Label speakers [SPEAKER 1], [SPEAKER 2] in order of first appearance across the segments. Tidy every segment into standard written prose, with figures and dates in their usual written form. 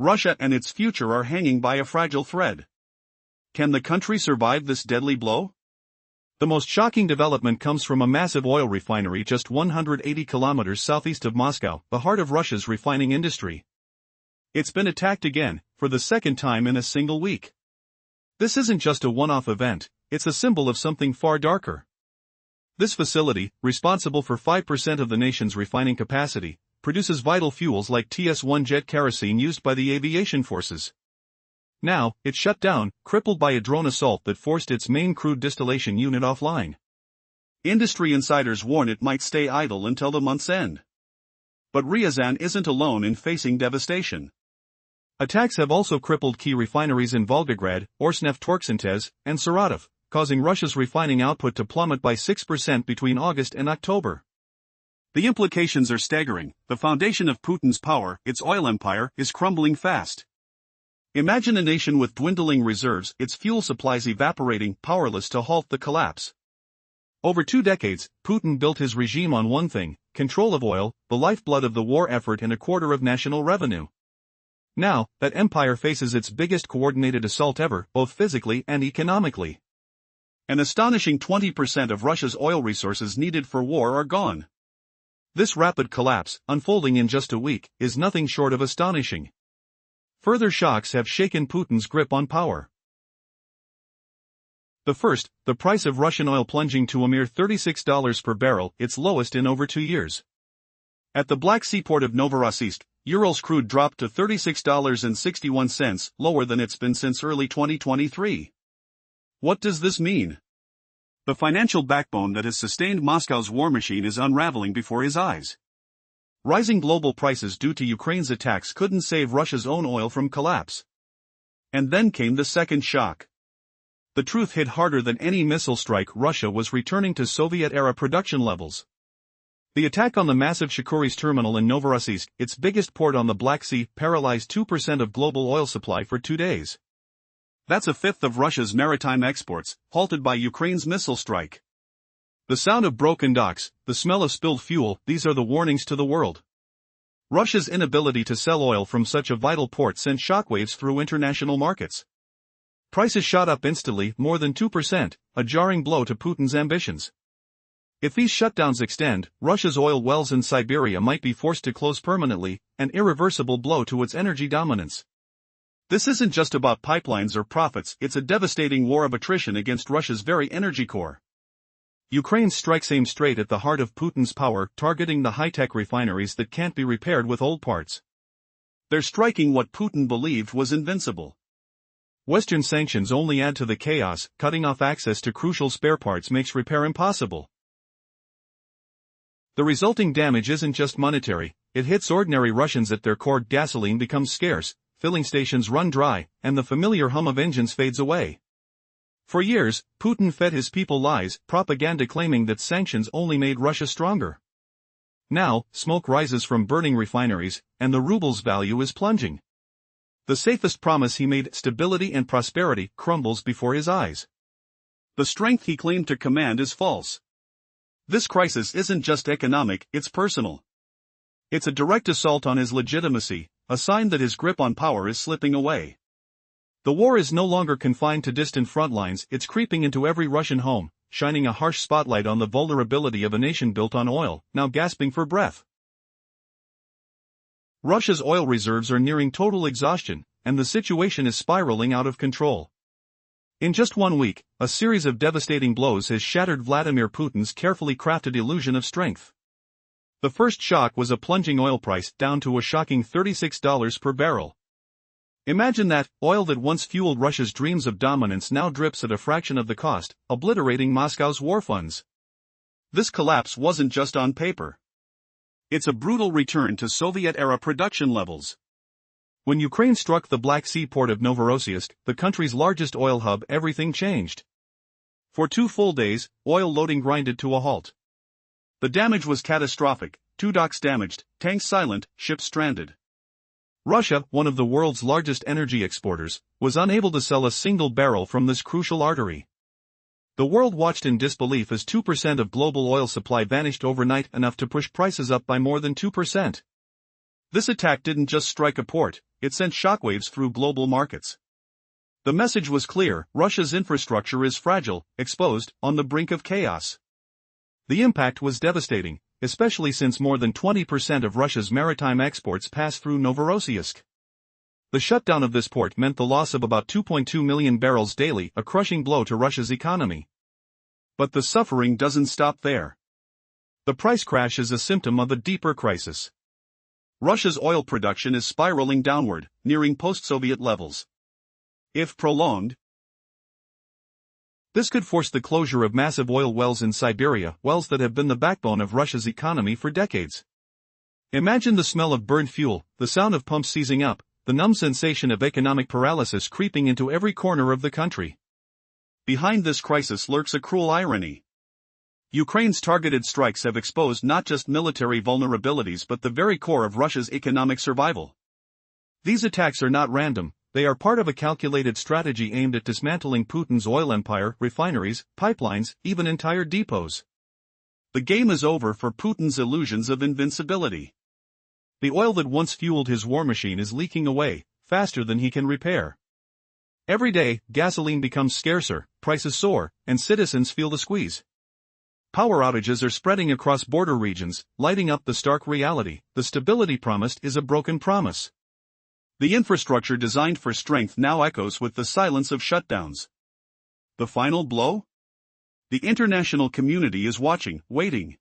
[SPEAKER 1] Russia and its future are hanging by a fragile thread. Can the country survive this deadly blow?
[SPEAKER 2] The most shocking development comes from a massive oil refinery just 180 kilometers southeast of Moscow, the heart of Russia's refining industry. It's been attacked again, for the second time in a single week. This isn't just a one-off event, it's a symbol of something far darker. This facility, responsible for 5% of the nation's refining capacity, produces vital fuels like TS1 jet kerosene used by the aviation forces. Now, it's shut down, crippled by a drone assault that forced its main crude distillation unit offline.
[SPEAKER 1] Industry insiders warn it might stay idle until the month's end. But Ryazan isn't alone in facing devastation.
[SPEAKER 2] Attacks have also crippled key refineries in Volgograd, Orsneft-Torksintez, and Saratov, causing Russia's refining output to plummet by 6% between August and October.
[SPEAKER 1] The implications are staggering. The foundation of Putin's power, its oil empire, is crumbling fast. Imagine a nation with dwindling reserves, its fuel supplies evaporating, powerless to halt the collapse. Over 2 decades, Putin built his regime on one thing: control of oil, the lifeblood of the war effort and a quarter of national revenue. Now, that empire faces its biggest coordinated assault ever, both physically and economically. An astonishing 20% of Russia's oil resources needed for war are gone.
[SPEAKER 2] This rapid collapse, unfolding in just a week, is nothing short of astonishing. Further shocks have shaken Putin's grip on power. The first, the price of Russian oil plunging to a mere $36 per barrel, its lowest in over 2 years.
[SPEAKER 1] At the Black Sea port of Novorossiysk, Urals crude dropped to $36.61, lower than it's been since early 2023. What does this mean? The financial backbone that has sustained Moscow's war machine is unraveling before his eyes. Rising global prices due to Ukraine's attacks couldn't save Russia's own oil from collapse. And then came the second shock. The truth hit harder than any missile strike. Russia was returning to Soviet-era production levels. The attack on the massive Shkuris terminal in Novorossiysk, its biggest port on the Black Sea, paralyzed 2% of global oil supply for 2 days. That's a fifth of Russia's maritime exports, halted by Ukraine's missile strike. The sound of broken docks, the smell of spilled fuel, these are the warnings to the world. Russia's inability to sell oil from such a vital port sent shockwaves through international markets. Prices shot up instantly, more than 2%, a jarring blow to Putin's ambitions. If these shutdowns extend, Russia's oil wells in Siberia might be forced to close permanently, an irreversible blow to its energy dominance. This isn't just about pipelines or profits, it's a devastating war of attrition against Russia's very energy core. Ukraine strikes aim straight at the heart of Putin's power, targeting the high-tech refineries that can't be repaired with old parts. They're striking what Putin believed was invincible. Western sanctions only add to the chaos. Cutting off access to crucial spare parts makes repair impossible. The resulting damage isn't just monetary, it hits ordinary Russians at their core. Gasoline becomes scarce, filling stations run dry, and the familiar hum of engines fades away. For years, Putin fed his people lies, propaganda claiming that sanctions only made Russia stronger. Now, smoke rises from burning refineries, and the ruble's value is plunging. The safest promise he made, stability and prosperity, crumbles before his eyes. The strength he claimed to command is false. This crisis isn't just economic, it's personal. It's a direct assault on his legitimacy, a sign that his grip on power is slipping away. The war is no longer confined to distant front lines, it's creeping into every Russian home, shining a harsh spotlight on the vulnerability of a nation built on oil, now gasping for breath. Russia's oil reserves are nearing total exhaustion, and the situation is spiraling out of control. In just 1 week, a series of devastating blows has shattered Vladimir Putin's carefully crafted illusion of strength. The first shock was a plunging oil price, down to a shocking $36 per barrel. Imagine that, oil that once fueled Russia's dreams of dominance now drips at a fraction of the cost, obliterating Moscow's war funds. This collapse wasn't just on paper. It's a brutal return to Soviet-era production levels. When Ukraine struck the Black Sea port of Novorossiysk, the country's largest oil hub, everything changed. For 2 full days, oil loading grinded to a halt. The damage was catastrophic: 2 docks damaged, tanks silent, ships stranded. Russia, one of the world's largest energy exporters, was unable to sell a single barrel from this crucial artery. The world watched in disbelief as 2% of global oil supply vanished overnight, enough to push prices up by more than 2%. This attack didn't just strike a port, it sent shockwaves through global markets. The message was clear: Russia's infrastructure is fragile, exposed, on the brink of chaos. The impact was devastating, especially since more than 20% of Russia's maritime exports pass through Novorossiysk. The shutdown of this port meant the loss of about 2.2 million barrels daily, a crushing blow to Russia's economy. But the suffering doesn't stop there. The price crash is a symptom of a deeper crisis. Russia's oil production is spiraling downward, nearing post-Soviet levels. If prolonged, this could force the closure of massive oil wells in Siberia, wells that have been the backbone of Russia's economy for decades. Imagine the smell of burned fuel, the sound of pumps seizing up, the numb sensation of economic paralysis creeping into every corner of the country. Behind this crisis lurks a cruel irony. Ukraine's targeted strikes have exposed not just military vulnerabilities but the very core of Russia's economic survival. These attacks are not random. They are part of a calculated strategy aimed at dismantling Putin's oil empire, refineries, pipelines, even entire depots. The game is over for Putin's illusions of invincibility. The oil that once fueled his war machine is leaking away, faster than he can repair. Every day, gasoline becomes scarcer, prices soar, and citizens feel the squeeze. Power outages are spreading across border regions, lighting up the stark reality: the stability promised is a broken promise. The infrastructure designed for strength now echoes with the silence of shutdowns. The final blow? The international community is watching, waiting.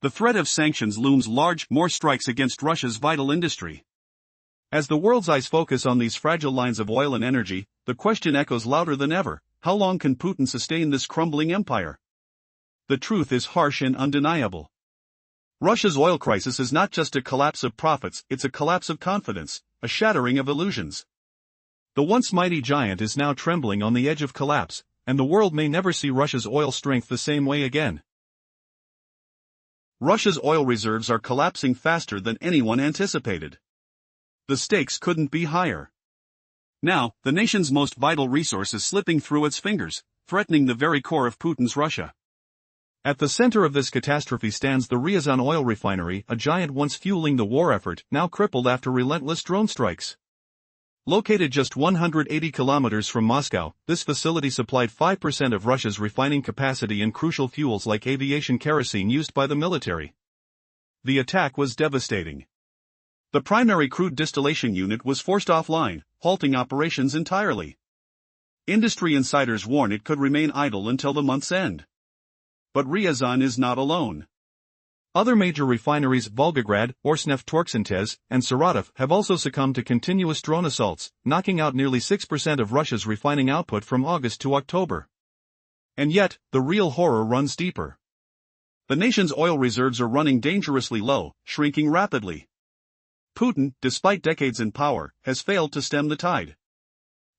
[SPEAKER 1] The threat of sanctions looms large: more strikes against Russia's vital industry. As the world's eyes focus on these fragile lines of oil and energy, the question echoes louder than ever: how long can Putin sustain this crumbling empire? The truth is harsh and undeniable. Russia's oil crisis is not just a collapse of profits, it's a collapse of confidence, a shattering of illusions. The once mighty giant is now trembling on the edge of collapse, and the world may never see Russia's oil strength the same way again. Russia's oil reserves are collapsing faster than anyone anticipated. The stakes couldn't be higher. Now, the nation's most vital resource is slipping through its fingers, threatening the very core of Putin's Russia. At the center of this catastrophe stands the Ryazan oil refinery, a giant once fueling the war effort, now crippled after relentless drone strikes. Located just 180 kilometers from Moscow, this facility supplied 5% of Russia's refining capacity and crucial fuels like aviation kerosene used by the military. The attack was devastating. The primary crude distillation unit was forced offline, halting operations entirely. Industry insiders warn it could remain idle until the month's end. But Ryazan is not alone. Other major refineries, Volgograd, Orsneft-Torksynthez, and Saratov, have also succumbed to continuous drone assaults, knocking out nearly 6% of Russia's refining output from August to October. And yet, the real horror runs deeper. The nation's oil reserves are running dangerously low, shrinking rapidly. Putin, despite decades in power, has failed to stem the tide.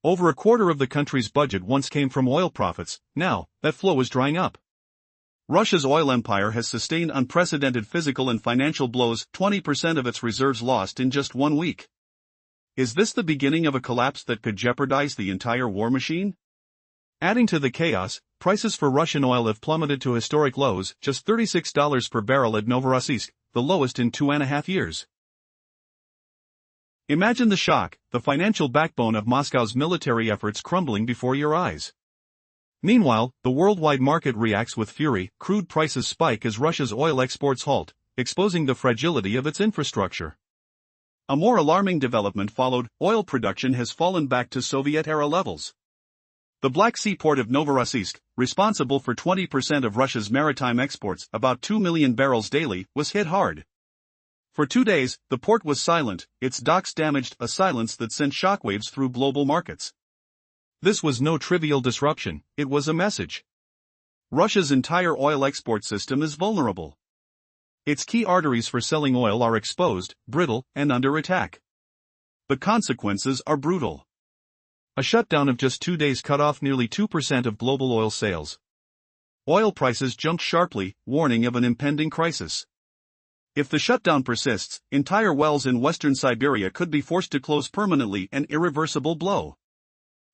[SPEAKER 1] Over a quarter of the country's budget once came from oil profits. Now, that flow is drying up. Russia's oil empire has sustained unprecedented physical and financial blows, 20% of its reserves lost in just 1 week. Is this the beginning of a collapse that could jeopardize the entire war machine? Adding to the chaos, prices for Russian oil have plummeted to historic lows, just $36 per barrel at Novorossiysk, the lowest in 2.5 years. Imagine the shock: the financial backbone of Moscow's military efforts crumbling before your eyes. Meanwhile, the worldwide market reacts with fury. Crude prices spike as Russia's oil exports halt, exposing the fragility of its infrastructure. A more alarming development followed: oil production has fallen back to Soviet-era levels. The Black Sea port of Novorossiysk, responsible for 20% of Russia's maritime exports, about 2 million barrels daily, was hit hard. For 2 days, the port was silent, its docks damaged, a silence that sent shockwaves through global markets. This was no trivial disruption, it was a message. Russia's entire oil export system is vulnerable. Its key arteries for selling oil are exposed, brittle, and under attack. The consequences are brutal. A shutdown of just 2 days cut off nearly 2% of global oil sales. Oil prices jumped sharply, warning of an impending crisis. If the shutdown persists, entire wells in western Siberia could be forced to close permanently, an irreversible blow.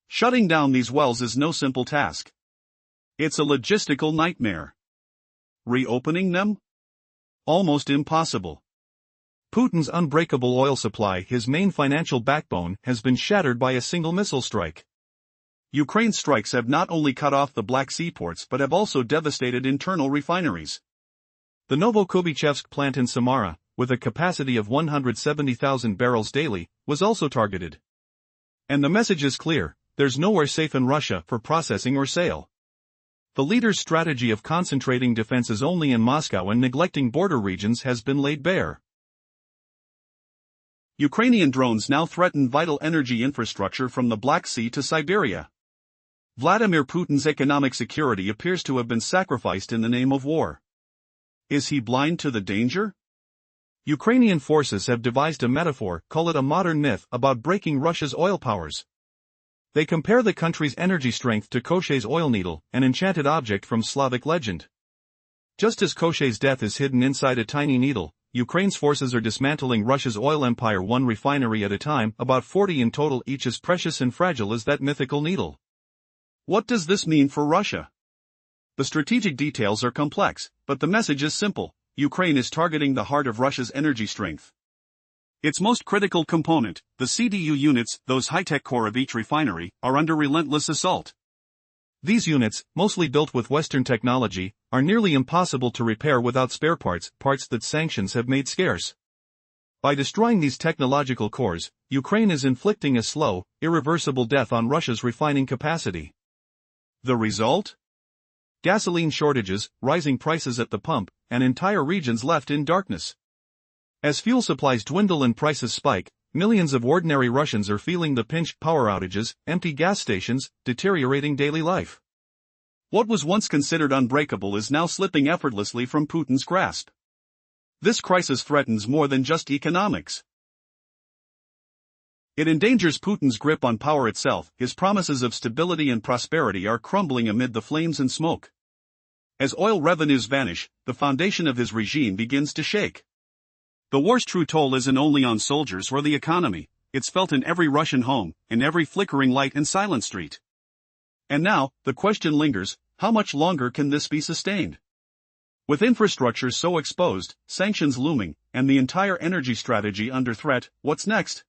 [SPEAKER 1] Shutting down these wells is no simple task. It's a logistical nightmare. Reopening them? Almost impossible.
[SPEAKER 2] Putin's unbreakable oil supply, his main financial backbone, has been shattered by a single missile strike.
[SPEAKER 1] Ukraine's strikes have not only cut off the Black Sea ports but have also devastated internal refineries.
[SPEAKER 2] The Novokubichevsk plant in Samara, with a capacity of 170,000 barrels daily, was also targeted. And the message is clear: there's nowhere safe in Russia for processing or sale. The leader's strategy of concentrating defenses only in Moscow and neglecting border regions has been laid bare.
[SPEAKER 1] Ukrainian drones now threaten vital energy infrastructure from the Black Sea to Siberia. Vladimir Putin's economic security appears to have been sacrificed in the name of war. Is he blind to the danger?
[SPEAKER 2] Ukrainian forces have devised a metaphor, call it a modern myth, about breaking Russia's oil powers. They compare the country's energy strength to Koshet's oil needle, an enchanted object from Slavic legend. Just as Koshet's death is hidden inside a tiny needle, Ukraine's forces are dismantling Russia's oil empire one refinery at a time, about 40 in total, each as precious and fragile as that mythical needle.
[SPEAKER 1] What does this mean for Russia? The strategic details are complex, but the message is simple: Ukraine is targeting the heart of Russia's energy strength. Its most critical component, the CDU units, those high-tech core of each refinery, are under relentless assault.
[SPEAKER 2] These units, mostly built with Western technology, are nearly impossible to repair without spare parts that sanctions have made scarce. By destroying these technological cores, Ukraine is inflicting a slow, irreversible death on Russia's refining capacity.
[SPEAKER 1] The result?
[SPEAKER 2] Gasoline shortages, rising prices at the pump, and entire regions left in darkness. As fuel supplies dwindle and prices spike, millions of ordinary Russians are feeling the pinch: power outages, empty gas stations, deteriorating daily life.
[SPEAKER 1] What was once considered unbreakable is now slipping effortlessly from Putin's grasp. This crisis threatens more than just economics. It endangers Putin's grip on power itself. His promises of stability and prosperity are crumbling amid the flames and smoke. As oil revenues vanish, the foundation of his regime begins to shake. The war's true toll isn't only on soldiers or the economy, it's felt in every Russian home, in every flickering light and silent street. And now, the question lingers: how much longer can this be sustained? With infrastructure so exposed, sanctions looming, and the entire energy strategy under threat, what's next?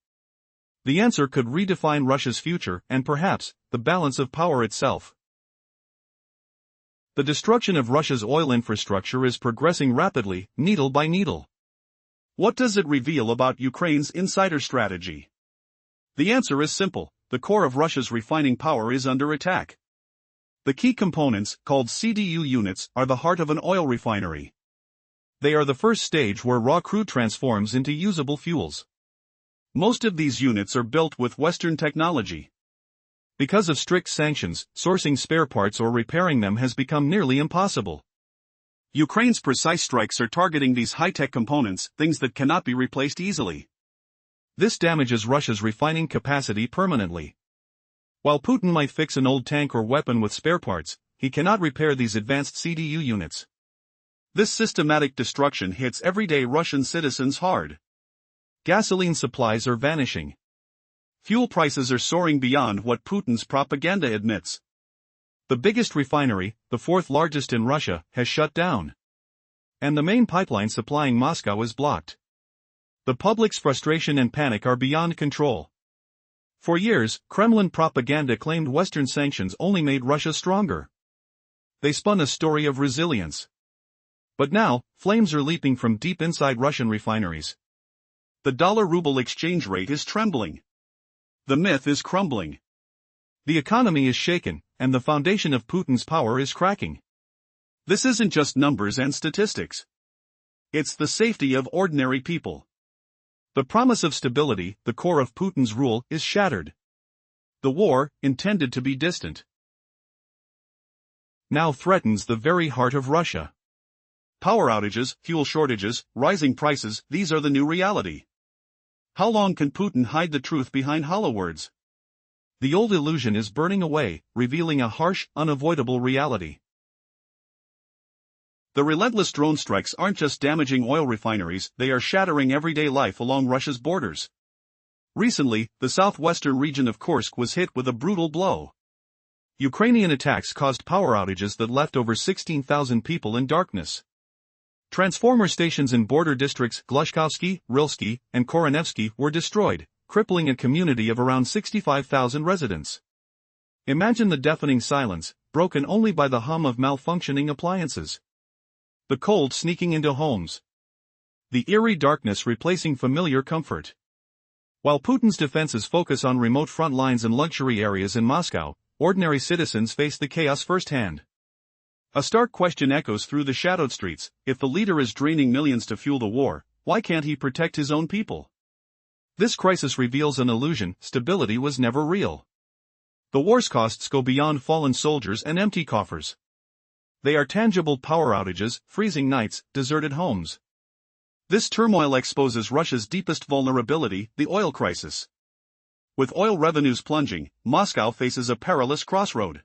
[SPEAKER 2] The answer could redefine Russia's future and perhaps the balance of power itself. The destruction of Russia's oil infrastructure is progressing rapidly, needle by needle.
[SPEAKER 1] What does it reveal about Ukraine's insider strategy? The answer is simple: the core of Russia's refining power is under attack. The key components, called CDU units, are the heart of an oil refinery.
[SPEAKER 2] They are the first stage where raw crude transforms into usable fuels.
[SPEAKER 1] Most of these units are built with Western technology.
[SPEAKER 2] Because of strict sanctions, sourcing spare parts or repairing them has become nearly impossible.
[SPEAKER 1] Ukraine's precise strikes are targeting these high-tech components, things that cannot be replaced easily.
[SPEAKER 2] This damages Russia's refining capacity permanently. While Putin might fix an old tank or weapon with spare parts, he cannot repair these advanced CDU units.
[SPEAKER 1] This systematic destruction hits everyday Russian citizens hard.
[SPEAKER 2] Gasoline supplies are vanishing.
[SPEAKER 1] Fuel prices are soaring beyond what Putin's propaganda admits.
[SPEAKER 2] The biggest refinery, the fourth largest in Russia, has shut down. And the main pipeline supplying Moscow is blocked. The public's frustration and panic are beyond control. For years, Kremlin propaganda claimed Western sanctions only made Russia stronger. They spun a story of resilience. But now, flames are leaping from deep inside Russian refineries.
[SPEAKER 1] The dollar-ruble exchange rate is trembling. The myth is crumbling.
[SPEAKER 2] The economy is shaken, and the foundation of Putin's power is cracking.
[SPEAKER 1] This isn't just numbers and statistics. It's the safety of ordinary people.
[SPEAKER 2] The promise of stability, the core of Putin's rule, is shattered. The war, intended to be distant, now threatens the very heart of Russia.
[SPEAKER 1] Power outages, fuel shortages, rising prices, these are the new reality. How long can Putin hide the truth behind hollow words?
[SPEAKER 2] The old illusion is burning away, revealing a harsh, unavoidable reality.
[SPEAKER 1] The relentless drone strikes aren't just damaging oil refineries, they are shattering everyday life along Russia's borders. Recently, the southwestern region of Kursk was hit with a brutal blow. Ukrainian attacks caused power outages that left over 16,000 people in darkness.
[SPEAKER 2] Transformer stations in border districts Glushkovsky, Rilsky, and Koronevsky were destroyed, crippling a community of around 65,000 residents. Imagine the deafening silence, broken only by the hum of malfunctioning appliances. The cold sneaking into homes. The eerie darkness replacing familiar comfort. While Putin's defenses focus on remote front lines and luxury areas in Moscow, ordinary citizens face the chaos firsthand. A stark question echoes through the shadowed streets: if the leader is draining millions to fuel the war, why can't he protect his own people? This crisis reveals an illusion: stability was never real. The war's costs go beyond fallen soldiers and empty coffers. They are tangible: power outages, freezing nights, deserted homes. This turmoil exposes Russia's deepest vulnerability, the oil crisis. With oil revenues plunging, Moscow faces a perilous crossroad.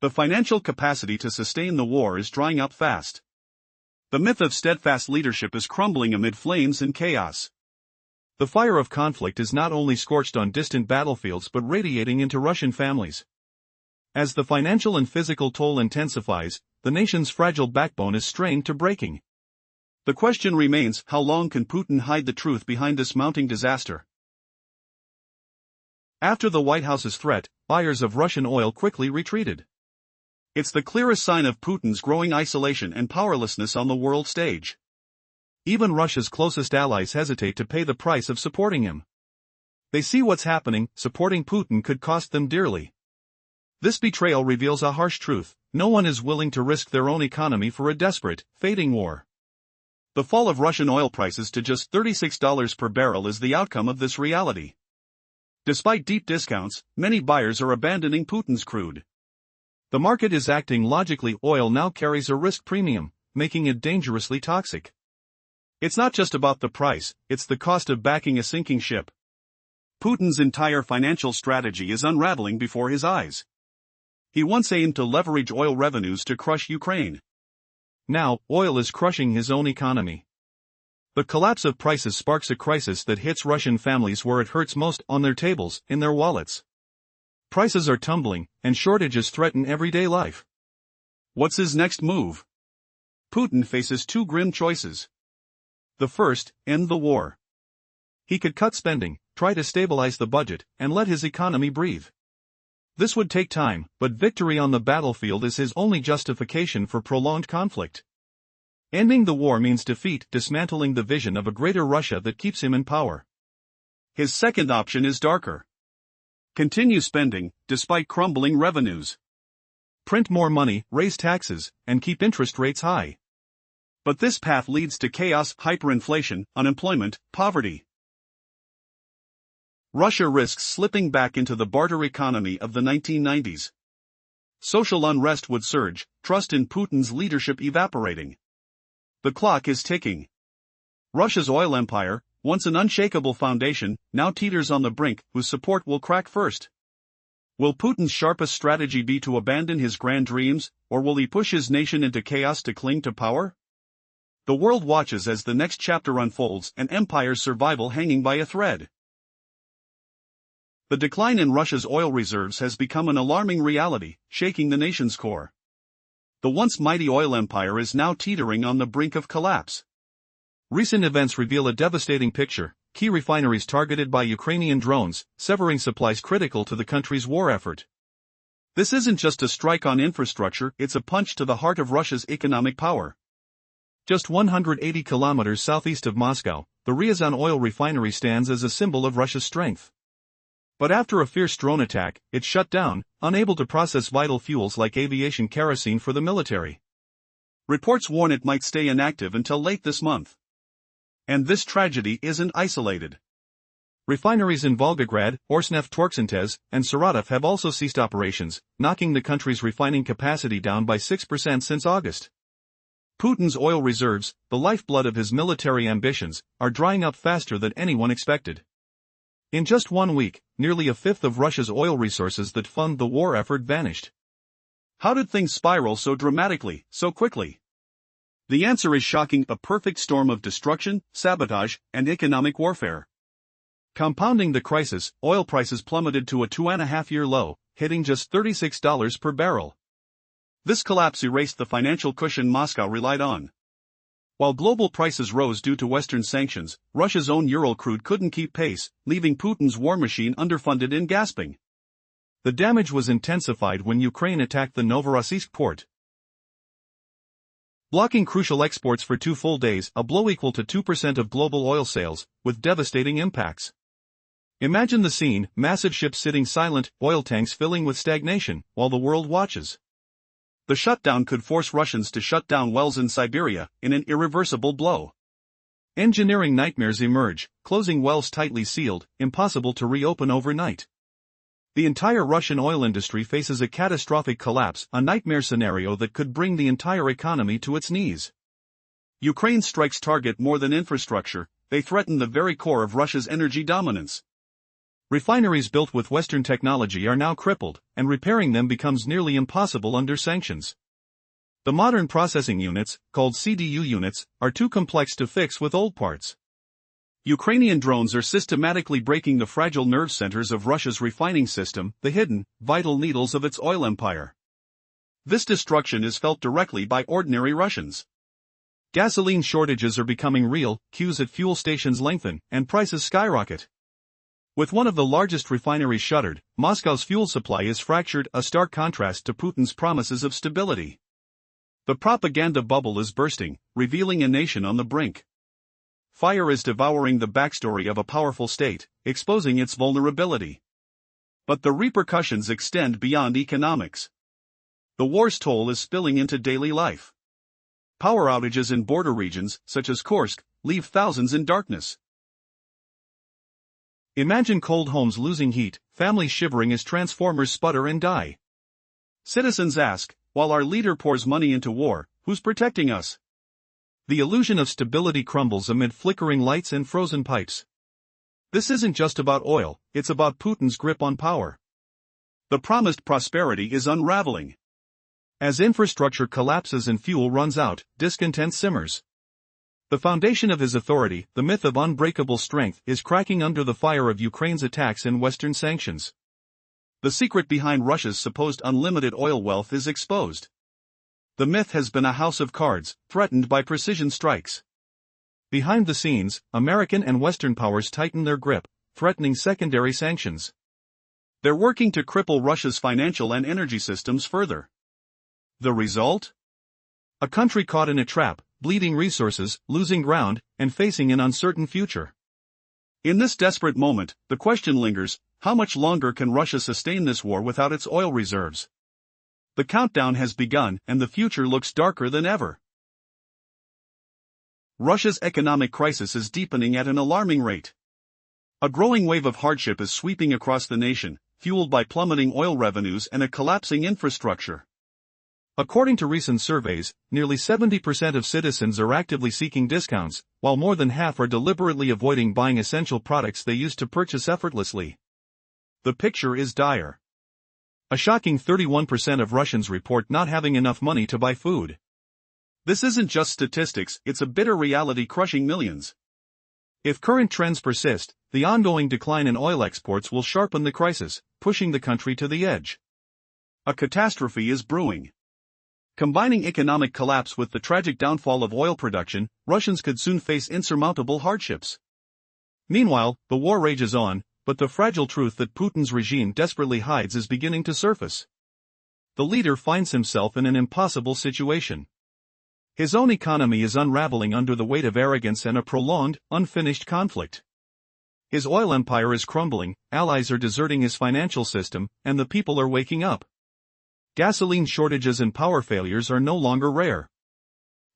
[SPEAKER 2] The financial capacity to sustain the war is drying up fast. The myth of steadfast leadership is crumbling amid flames and chaos. The fire of conflict is not only scorched on distant battlefields but radiating into Russian families. As the financial and physical toll intensifies, the nation's fragile backbone is strained to breaking. The question remains: how long can Putin hide the truth behind this mounting disaster? After the White House's threat, buyers of Russian oil quickly retreated. It's the clearest sign of Putin's growing isolation and powerlessness on the world stage. Even Russia's closest allies hesitate to pay the price of supporting him. They see what's happening: supporting Putin could cost them dearly. This betrayal reveals a harsh truth: no one is willing to risk their own economy for a desperate, fading war. The fall of Russian oil prices to just $36 per barrel is the outcome of this reality. Despite deep discounts, many buyers are abandoning Putin's crude. The market is acting logically: oil now carries a risk premium, making it dangerously toxic. It's not just about the price, it's the cost of backing a sinking ship. Putin's entire financial strategy is unraveling before his eyes. He once aimed to leverage oil revenues to crush Ukraine. Now, oil is crushing his own economy. The collapse of prices sparks a crisis that hits Russian families where it hurts most: on their tables, in their wallets. Prices are tumbling, and shortages threaten everyday life. What's his next move? Putin faces two grim choices. The first: end the war. He could cut spending, try to stabilize the budget, and let his economy breathe. This would take time, but victory on the battlefield is his only justification for prolonged conflict. Ending the war means defeat, dismantling the vision of a greater Russia that keeps him in power. His second option is darker. Continue spending, despite crumbling revenues. Print more money, raise taxes, and keep interest rates high. But this path leads to chaos, hyperinflation, unemployment, poverty. Russia risks slipping back into the barter economy of the 1990s. Social unrest would surge, trust in Putin's leadership evaporating. The clock is ticking. Russia's oil empire, once an unshakable foundation, now teeters on the brink. Whose support will crack first? Will Putin's sharpest strategy be to abandon his grand dreams, or will he push his nation into chaos to cling to power? The world watches as the next chapter unfolds, an empire's survival hanging by a thread. The decline in Russia's oil reserves has become an alarming reality, shaking the nation's core. The once mighty oil empire is now teetering on the brink of collapse. Recent events reveal a devastating picture: key refineries targeted by Ukrainian drones, severing supplies critical to the country's war effort. This isn't just a strike on infrastructure, it's a punch to the heart of Russia's economic power. Just 180 kilometers southeast of Moscow, the Ryazan oil refinery stands as a symbol of Russia's strength. But after a fierce drone attack, it shut down, unable to process vital fuels like aviation kerosene for the military. Reports warn it might stay inactive until late this month. And this tragedy isn't isolated. Refineries in Volgograd, Orsneft Torksintez, and Saratov have also ceased operations, knocking the country's refining capacity down by 6% since August. Putin's oil reserves, the lifeblood of his military ambitions, are drying up faster than anyone expected. In just 1 week, nearly a fifth of Russia's oil resources that fund the war effort vanished. How did things spiral so dramatically, so quickly? The answer is shocking: a perfect storm of destruction, sabotage, and economic warfare. Compounding the crisis, oil prices plummeted to a 2.5-year low, hitting just $36 per barrel. This collapse erased the financial cushion Moscow relied on.
[SPEAKER 1] While global prices rose due to Western sanctions, Russia's own Ural crude couldn't keep pace, leaving Putin's war machine underfunded and gasping.
[SPEAKER 2] The damage was intensified when Ukraine attacked the Novorossiysk port, blocking crucial exports for 2 full days, a blow equal to 2% of global oil sales, with devastating impacts. Imagine the scene: massive ships sitting silent, oil tanks filling with stagnation, while the world watches.
[SPEAKER 1] The shutdown could force Russians to shut down wells in Siberia, in an irreversible blow.
[SPEAKER 2] Engineering nightmares emerge, closing wells tightly sealed, impossible to reopen overnight. The entire Russian oil industry faces a catastrophic collapse, a nightmare scenario that could bring the entire economy to its knees.
[SPEAKER 1] Ukraine's strikes target more than infrastructure, they threaten the very core of Russia's energy dominance.
[SPEAKER 2] Refineries built with Western technology are now crippled, and repairing them becomes nearly impossible under sanctions. The modern processing units, called CDU units, are too complex to fix with old parts.
[SPEAKER 1] Ukrainian drones are systematically breaking the fragile nerve centers of Russia's refining system, the hidden, vital needles of its oil empire. This destruction is felt directly by ordinary Russians.
[SPEAKER 2] Gasoline shortages are becoming real, queues at fuel stations lengthen, and prices skyrocket. With one of the largest refineries shuttered, Moscow's fuel supply is fractured, a stark contrast to Putin's promises of stability. The propaganda bubble is bursting, revealing a nation on the brink. Fire is devouring the backstory of a powerful state, exposing its vulnerability. But the repercussions extend beyond economics. The war's toll is spilling into daily life. Power outages in border regions, such as Kursk, leave thousands in darkness. Imagine cold homes losing heat, families shivering as transformers sputter and die.
[SPEAKER 1] Citizens ask, while our leader pours money into war, who's protecting us?
[SPEAKER 2] The illusion of stability crumbles amid flickering lights and frozen pipes. This isn't just about oil, it's about Putin's grip on power.
[SPEAKER 1] The promised prosperity is unraveling.
[SPEAKER 2] As infrastructure collapses and fuel runs out, discontent simmers. The foundation of his authority, the myth of unbreakable strength, is cracking under the fire of Ukraine's attacks and Western sanctions.
[SPEAKER 1] The secret behind Russia's supposed unlimited oil wealth is exposed. The myth has been a house of cards, threatened by precision strikes.
[SPEAKER 2] Behind the scenes, American and Western powers tighten their grip, threatening secondary sanctions.
[SPEAKER 1] They're working to cripple Russia's financial and energy systems further. The result?
[SPEAKER 2] A country caught in a trap, bleeding resources, losing ground, and facing an uncertain future.
[SPEAKER 1] In this desperate moment, the question lingers: how much longer can Russia sustain this war without its oil reserves? The countdown has begun, and the future looks darker than ever. Russia's economic crisis is deepening at an alarming rate. A growing wave of hardship is sweeping across the nation, fueled by plummeting oil revenues and a collapsing infrastructure.
[SPEAKER 2] According to recent surveys, nearly 70% of citizens are actively seeking discounts, while more than half are deliberately avoiding buying essential products they used to purchase effortlessly.
[SPEAKER 1] The picture is dire.
[SPEAKER 2] A shocking 31% of Russians report not having enough money to buy food.
[SPEAKER 1] This isn't just statistics, it's a bitter reality crushing millions.
[SPEAKER 2] If current trends persist, the ongoing decline in oil exports will sharpen the crisis, pushing the country to the edge.
[SPEAKER 1] A catastrophe is brewing. Combining economic collapse with the tragic downfall of oil production, Russians could soon face insurmountable hardships.
[SPEAKER 2] Meanwhile, the war rages on, but the fragile truth that Putin's regime desperately hides is beginning to surface. The leader finds himself in an impossible situation. His own economy is unraveling under the weight of arrogance and a prolonged, unfinished conflict. His oil empire is crumbling, allies are deserting his financial system, and the people are waking up. Gasoline shortages and power failures are no longer rare.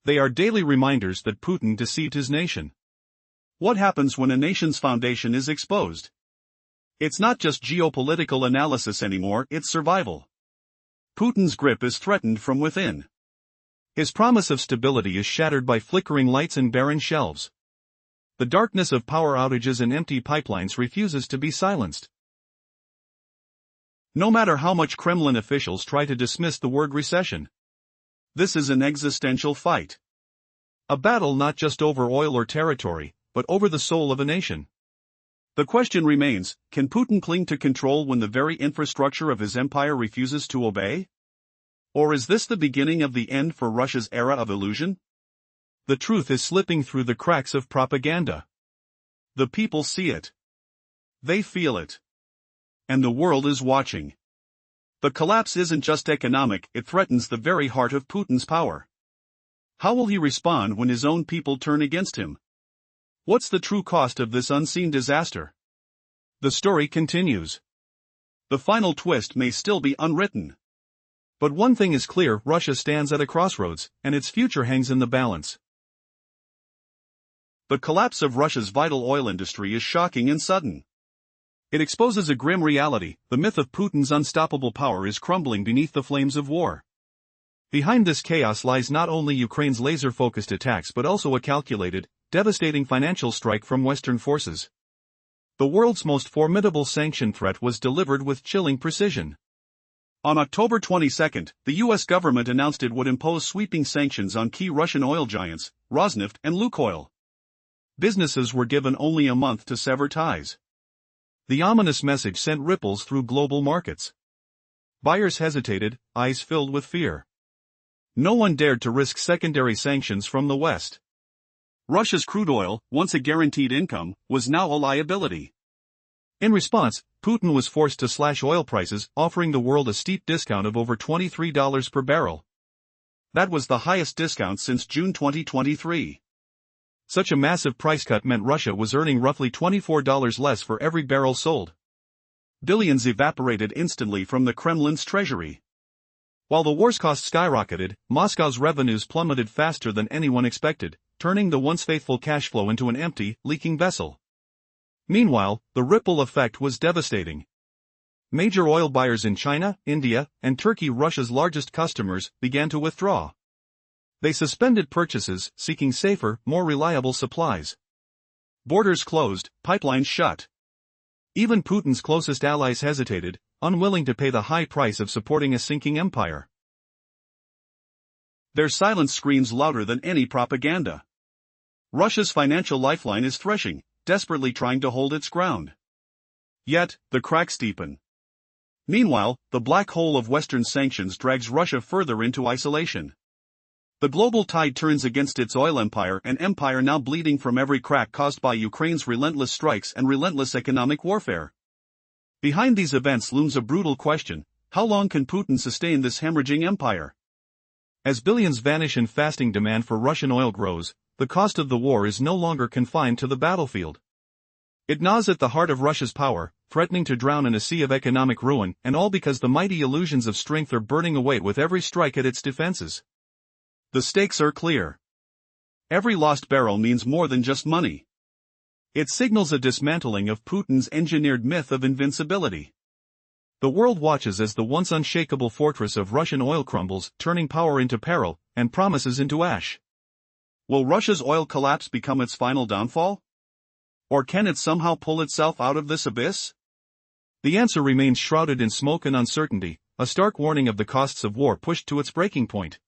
[SPEAKER 2] They are daily reminders that Putin deceived his nation.
[SPEAKER 1] What happens when a nation's foundation is exposed? It's not just geopolitical analysis anymore, it's survival. Putin's grip is threatened from within.
[SPEAKER 2] His promise of stability is shattered by flickering lights and barren shelves. The darkness of power outages and empty pipelines refuses to be silenced.
[SPEAKER 1] No matter how much Kremlin officials try to dismiss the word recession, this is an existential fight.
[SPEAKER 2] A battle not just over oil or territory, but over the soul of a nation.
[SPEAKER 1] The question remains, can Putin cling to control when the very infrastructure of his empire refuses to obey? Or is this the beginning of the end for Russia's era of illusion?
[SPEAKER 2] the truth is slipping through the cracks of propaganda.
[SPEAKER 1] The people see it. They feel it. And the world is watching. The collapse isn't just economic, it threatens the very heart of Putin's power. How will he respond when his own people turn against him? What's the true cost of this unseen disaster? The story continues. The final twist may still be unwritten.
[SPEAKER 2] But one thing is clear: Russia stands at a crossroads, and its future hangs in the balance.
[SPEAKER 1] The collapse of Russia's vital oil industry is shocking and sudden. It exposes a grim reality: the myth of Putin's unstoppable power is crumbling beneath the flames of war. Behind this chaos lies not only Ukraine's laser-focused attacks but also a calculated, devastating financial strike from Western forces. The world's most formidable sanction threat was delivered with chilling precision. On October 22, the U.S. government announced it would impose sweeping sanctions on key Russian oil giants, Rosneft and Lukoil. Businesses were given only a month to sever ties. The ominous message sent ripples through global markets. Buyers hesitated, eyes filled with fear. No one dared to risk secondary sanctions from the West. Russia's crude oil, once a guaranteed income, was now a liability. In response, Putin was forced to slash oil prices, offering the world a steep discount of over $23 per barrel. That was the highest discount since June 2023. Such a massive price cut meant Russia was earning roughly $24 less for every barrel sold. Billions evaporated instantly from the Kremlin's treasury. While the war's costs skyrocketed, Moscow's revenues plummeted faster than anyone expected, turning the once faithful cash flow into an empty, leaking vessel. Meanwhile, the ripple effect was devastating. Major oil buyers in China, India, and Turkey, Russia's largest customers, began to withdraw. They suspended purchases, seeking safer, more reliable supplies. Borders closed, pipelines shut. Even Putin's closest allies hesitated, unwilling to pay the high price of supporting a sinking empire. Their silence screams louder than any propaganda. Russia's financial lifeline is threshing, desperately trying to hold its ground. Yet, the cracks deepen. Meanwhile, the black hole of Western sanctions drags Russia further into isolation. The global tide turns against its oil empire, an empire now bleeding from every crack caused by Ukraine's relentless strikes and relentless economic warfare. Behind these events looms a brutal question: how long can Putin sustain this hemorrhaging empire? As billions vanish and fasting demand for Russian oil grows, the cost of the war is no longer confined to the battlefield. It gnaws at the heart of Russia's power, threatening to drown in a sea of economic ruin, and all because the mighty illusions of strength are burning away with every strike at its defenses. The stakes are clear. Every lost barrel means more than just money. It signals a dismantling of Putin's engineered myth of invincibility. The world watches as the once unshakable fortress of Russian oil crumbles, turning power into peril, and promises into ash. Will Russia's oil collapse become its final downfall? Or can it somehow pull itself out of this abyss? The answer remains shrouded in smoke and uncertainty, a stark warning of the costs of war pushed to its breaking point.